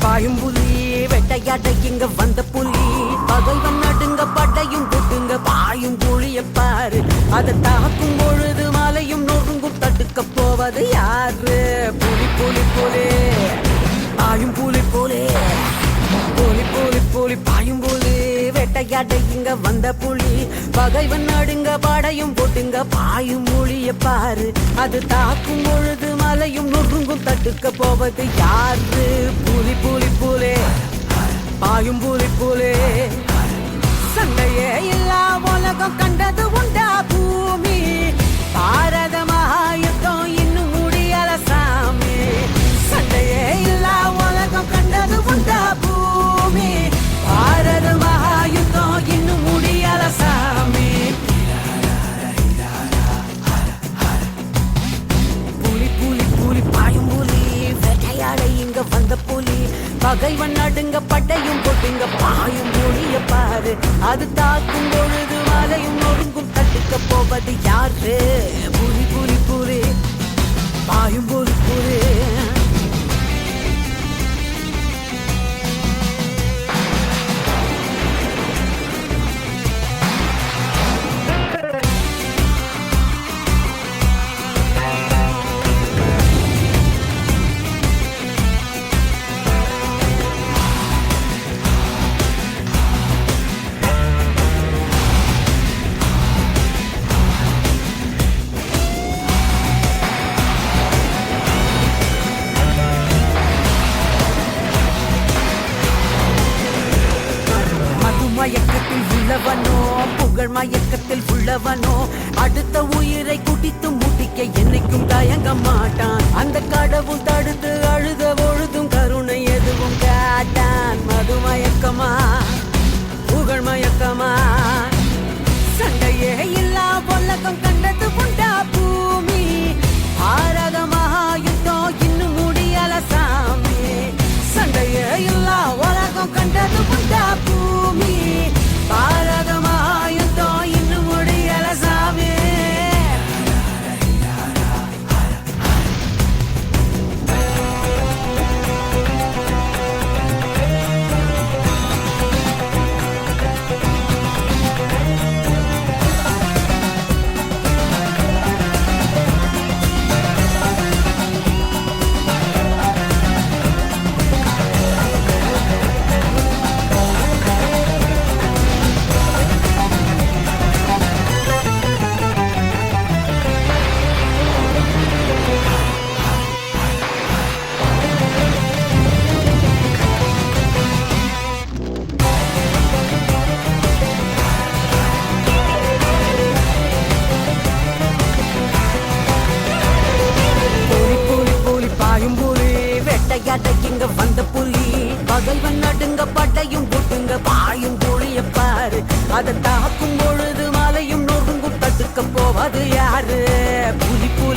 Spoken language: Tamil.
பாயும் புலி வெட்டையாட இங்க வந்த புலி பகைவன் நடுங்க படையும் கொட்டுங்க பாயும் புலிய பாரு அதை தாக்கும் பொழுது மலையும் நொறுங்கும் தடுக்க போவது யாரு புலி புலி புலி பாயும் புலி புலி புலி புலி புலி பாயும் புலி வெட்டையாட இங்க வந்த புலி பகைவன் நடுங்க படையும் கொட்டுங்க பாயும் புலிய பாரு அது தாக்கும் பொழுது மலையும் நொறுங்கும் தடுக்க போவது யாரு புலி புலி புலி பாயும் புலி புலி சண்டையே இல்லா உலகம் கண்டது உண்டா பூமி பாரத மகாயுத்தம் இன்னும் முடியல சாமி சண்டையே இல்லா உலகம் கண்டது உண்டா பூமி பாரத மகாயுத்தம் இன்னும் முடியல சாமி புலி புலி புலி பாயும் புலி வேட்டையாட இங்க வந்த புலி பகைவன் நடுங்க பட்டையும் கொட்டுங்க பாயும் புலிய பாரு அது தாக்கும் பொழுது மலையும் நொறுங்கும் தட்டுக்க போவது யாரு புலி புலி புலி பாயும் புலி புலி மயக்கத்தில் உள்ளவனோ புகழ் மயக்கத்தில் உள்ளவனோ அடுத்த உயிரை குடித்து முடிக்க என்னைக்கும் தயங்க மாட்டான் அந்த கடவுள் தடுத்து அழுத பொழுதும் கருணை எதுவும் காட்டான் மது மயக்கமா புகழ் மயக்கமா சண்டையே இல்லா உலகம் கண்டது உண்டா பூமி பாரத மகாயுத்தம் இன்னும் முடியல சாமி சண்டையே இல்லா உலகம் கண்டது உண்டா பூமி பாரத மகாயுத்தம் இன்னும் முடியல சாமி இங்க வந்த புலி பகைவன் நடுங்க படையும் கொட்டுங்க பாயும் புலிய பாரு அதை தாக்கும் பொழுது மலையும் நொறுங்கும் தடுக்க போவது யாரு புலி புலி